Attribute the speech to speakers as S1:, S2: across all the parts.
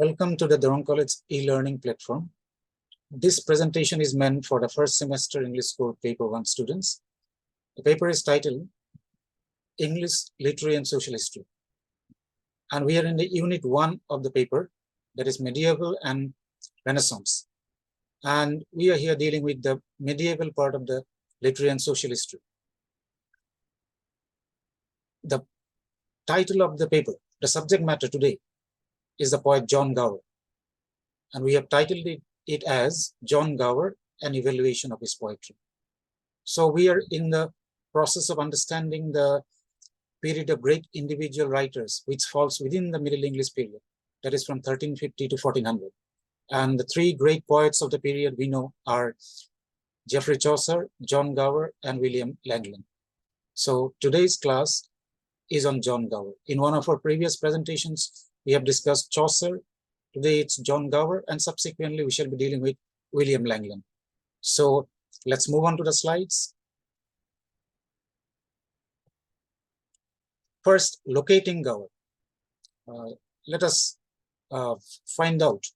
S1: Welcome to the Darrang College e-learning platform. This presentation is meant for the first semester English Core Paper 1 students. The paper is titled English, Literary and Social History. And we are in the unit 1 of the paper, that is Medieval and Renaissance. And we are here dealing with the medieval part of the literary and social history. The title of the paper, the subject matter today, is the poet John Gower. And we have titled it as John Gower, an evaluation of his poetry. So we are in the process of understanding the period of great individual writers, which falls within the Middle English period, that is from 1350 to 1400. And the three great poets of the period we know are Geoffrey Chaucer, John Gower, and William Langland. So today's class is on John Gower. In one of our previous presentations, we have discussed Chaucer. Today it's John Gower, and subsequently we shall be dealing with William Langland. So let's move on to the slides. First, locating Gower. Let us find out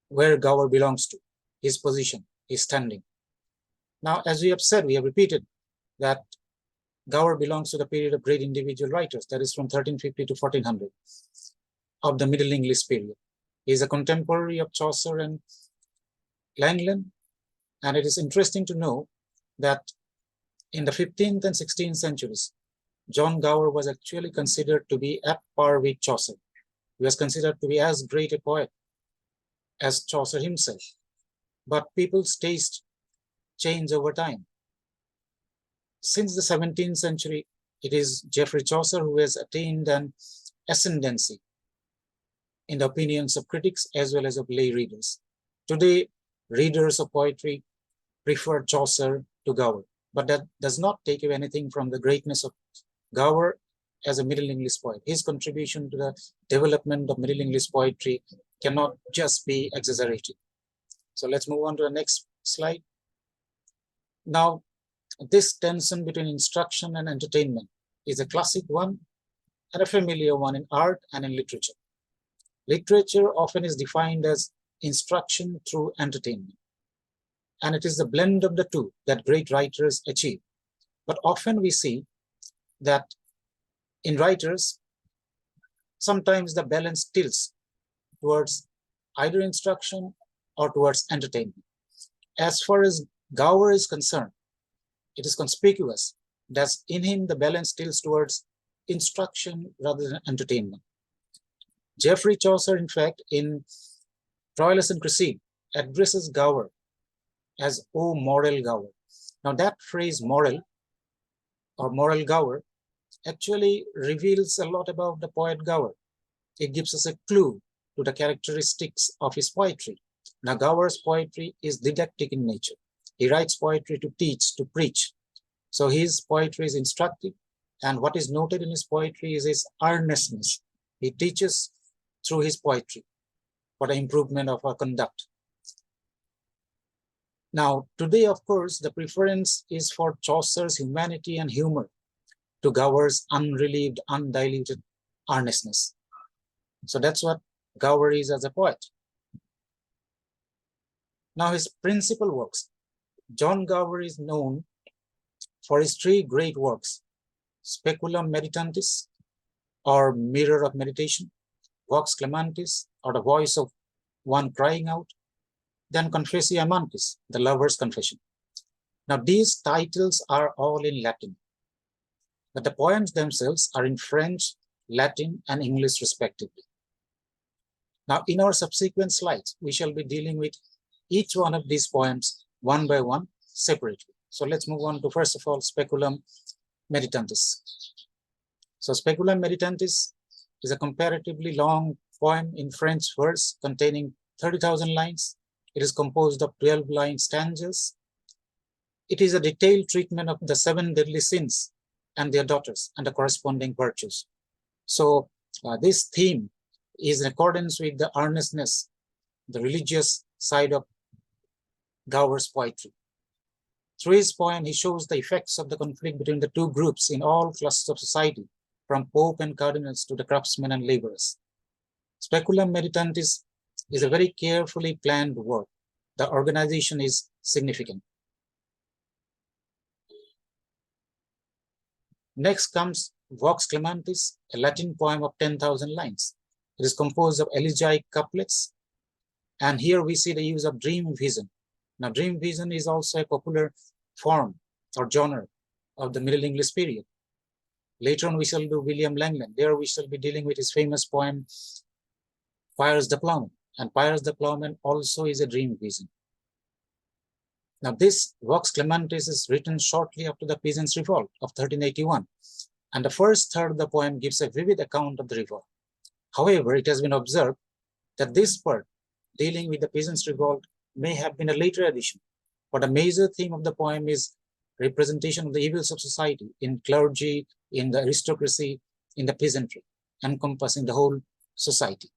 S1: where Gower belongs to, his position, his standing. Now, as we have said, we have repeated that Gower belongs to the period of great individual writers, that is from 1350 to 1400 of the Middle English period. He is a contemporary of Chaucer and Langland, and it is interesting to know that in the 15th and 16th centuries, John Gower was actually considered to be at par with Chaucer. He was considered to be as great a poet as Chaucer himself. But people's taste changed over time. Since the 17th century, it is Geoffrey Chaucer who has attained an ascendancy in the opinions of critics as well as of lay readers. Today, readers of poetry prefer Chaucer to Gower, but that does not take away anything from the greatness of Gower as a Middle English poet. His contribution to the development of Middle English poetry cannot just be exaggerated. So let's move on to the next slide. Now, this tension between instruction and entertainment is a classic one and a familiar one in art and in literature. Literature often is defined as instruction through entertainment. And it is the blend of the two that great writers achieve. But often we see that in writers, sometimes the balance tilts towards either instruction or towards entertainment. As far as Gower is concerned, it is conspicuous that in him the balance tilts towards instruction rather than entertainment. Geoffrey Chaucer, in fact, in Troilus and Cresside, addresses Gower as "O moral Gower." Now that phrase moral or moral Gower actually reveals a lot about the poet Gower. It gives us a clue to the characteristics of his poetry. Now Gower's poetry is didactic in nature. He writes poetry to teach, to preach. So his poetry is instructive, and what is noted in his poetry is his earnestness. He teaches through his poetry for the improvement of our conduct. Now, today, of course, the preference is for Chaucer's humanity and humor to Gower's unrelieved, undiluted earnestness. So that's what Gower is as a poet. Now, his principal works. John Gower is known for his three great works: Speculum Meditantis, or Mirror of Meditation; Vox Clementis, or the voice of one crying out; then Confessio Amantis, the lover's confession. Now these titles are all in Latin, but the poems themselves are in French, Latin, and English respectively. Now in our subsequent slides, we shall be dealing with each one of these poems one by one separately. So let's move on to, first of all, Speculum Meditantis. So Speculum Meditantis is a comparatively long poem in French verse containing 30,000 lines. It is composed of 12-line stanzas. It is a detailed treatment of the 7 deadly sins and their daughters and the corresponding virtues. So this theme is in accordance with the earnestness, the religious side of Gower's poetry. Through his poem, he shows the effects of the conflict between the two groups in all classes of society, from Pope and cardinals to the craftsmen and laborers. Speculum Meditantis is a very carefully planned work. The organization is significant. Next comes Vox Clementis, a Latin poem of 10,000 lines. It is composed of elegiac couplets, and here we see the use of dream vision. Now, dream vision is also a popular form or genre of the Middle English period. Later on, we shall do William Langland. There we shall be dealing with his famous poem, Piers the Plowman. And Piers the Plowman also is a dream vision. Now, this Vox Clementis is written shortly after the Peasants' Revolt of 1381, and the first third of the poem gives a vivid account of the revolt. However, it has been observed that this part, dealing with the Peasants' Revolt, may have been a later addition, but a major theme of the poem is representation of the evils of society in clergy, in the aristocracy, in the peasantry, encompassing the whole society.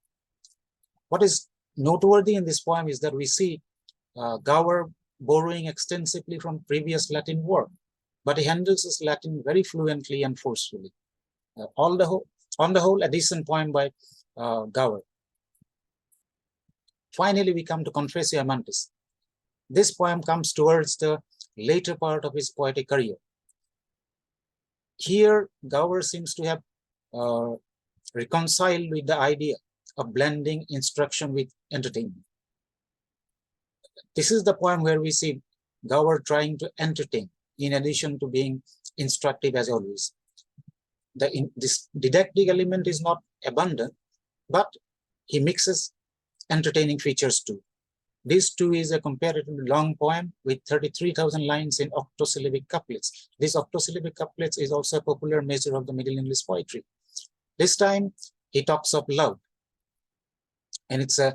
S1: What is noteworthy in this poem is that we see Gower borrowing extensively from previous Latin work, but he handles his Latin very fluently and forcefully. On the whole, a decent poem by Gower. Finally, we come to Confessio Amantis. This poem comes towards the later part of his poetic career. Here, Gower seems to have reconciled with the idea of blending instruction with entertainment. This is the poem where we see Gower trying to entertain, in addition to being instructive as always. This didactic element is not abundant, but he mixes entertaining features too. This too is a comparatively long poem with 33,000 lines in octosyllabic couplets. This octosyllabic couplets is also a popular measure of the Middle English poetry. This time he talks of love, and it's a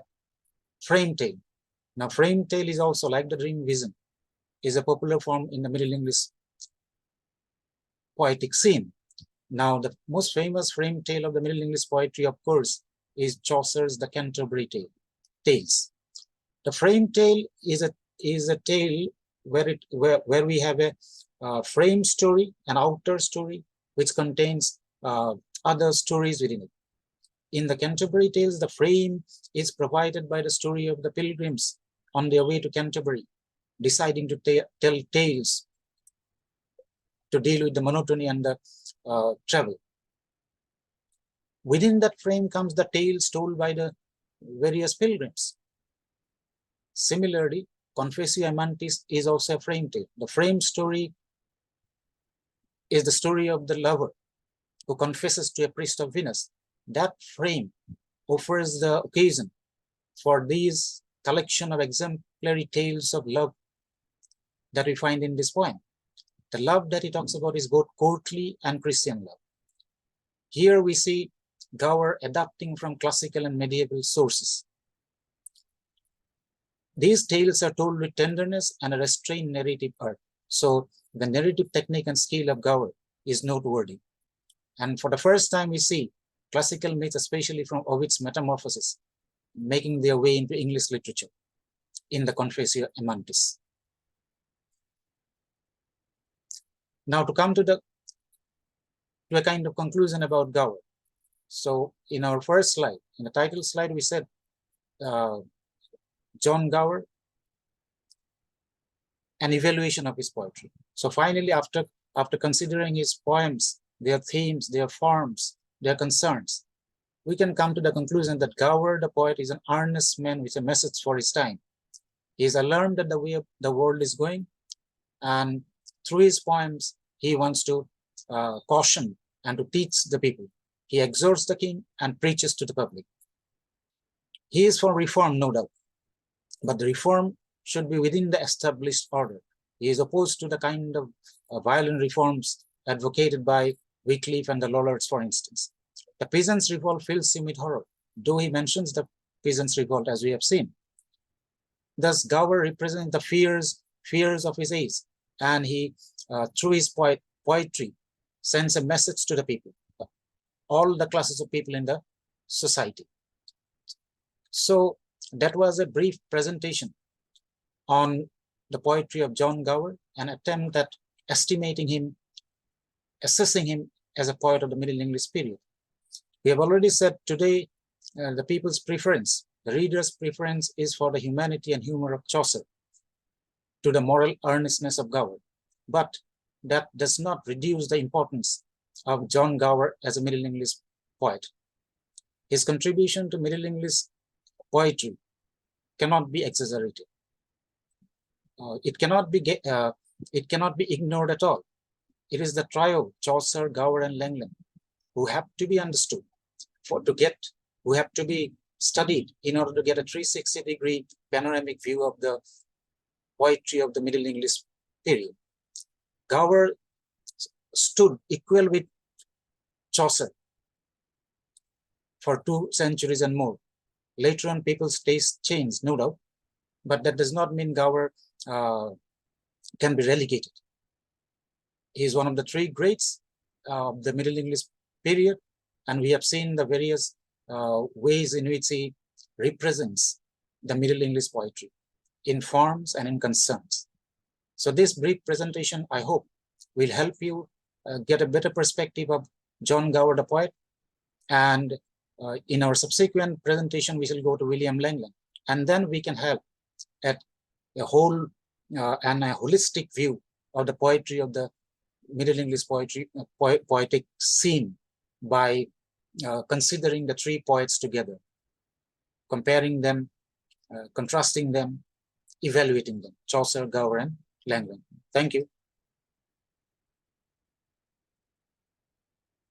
S1: frame tale. Now, frame tale is also, like the dream vision, is a popular form in the Middle English poetic scene. Now, the most famous frame tale of the Middle English poetry, of course, is Chaucer's The Canterbury Tales. The frame tale is a tale where we have a frame story, an outer story, which contains other stories within it. In the Canterbury Tales, the frame is provided by the story of the pilgrims on their way to Canterbury, deciding to tell tales to deal with the monotony and the travel. Within that frame comes the tales told by the various pilgrims. Similarly, Confessio Amantis is also a frame tale. The frame story is the story of the lover who confesses to a priest of Venus. That frame offers the occasion for these collection of exemplary tales of love that we find in this poem. The love that he talks about is both courtly and Christian love. Here we see Gower adapting from classical and medieval sources. These tales are told with tenderness and a restrained narrative art. So the narrative technique and skill of Gower is noteworthy. And for the first time, we see classical myths, especially from Ovid's Metamorphoses, making their way into English literature in the Confessio Amantis. Now, to come to a kind of conclusion about Gower. So in our first slide, in the title slide, we said John Gower, an evaluation of his poetry. So finally, after considering his poems, their themes, their forms, their concerns, we can come to the conclusion that Gower, the poet, is an earnest man with a message for his time. He is alarmed at the way the world is going, and through his poems, he wants to caution and to teach the people. He exhorts the king and preaches to the public. He is for reform, no doubt, but the reform should be within the established order. He is opposed to the kind of violent reforms advocated by Wycliffe and the Lollards, for instance. The Peasants' Revolt fills him with horror, though he mentions the Peasants' Revolt, as we have seen. Thus, Gower represents the fears of his age, and he, through his poetry, sends a message to the people, all the classes of people in the society. So that was a brief presentation on the poetry of John Gower, an attempt at estimating him, assessing him as a poet of the Middle English period. We have already said today the people's preference, the reader's preference is for the humanity and humor of Chaucer to the moral earnestness of Gower. But that does not reduce the importance of John Gower as a Middle English poet. His contribution to Middle English poetry cannot be exaggerated. It cannot be ignored at all. It is the trio, Chaucer, Gower, and Langland, who have to be understood, who have to be studied in order to get a 360-degree panoramic view of the poetry of the Middle English period. Gower stood equal with Chaucer for 2 centuries and more. Later on, people's tastes changed, no doubt, but that does not mean Gower can be relegated. He is one of the 3 greats of the Middle English period, and we have seen the various ways in which he represents the Middle English poetry in forms and in concerns. So this brief presentation, I hope, will help you get a better perspective of John Gower the poet, and in our subsequent presentation, we shall go to William Langland, and then we can have at a whole and a holistic view of the poetry of the Middle English poetry, poetic scene by considering the 3 poets together, comparing them, contrasting them, evaluating them, Chaucer, Gower, and Langland. Thank you.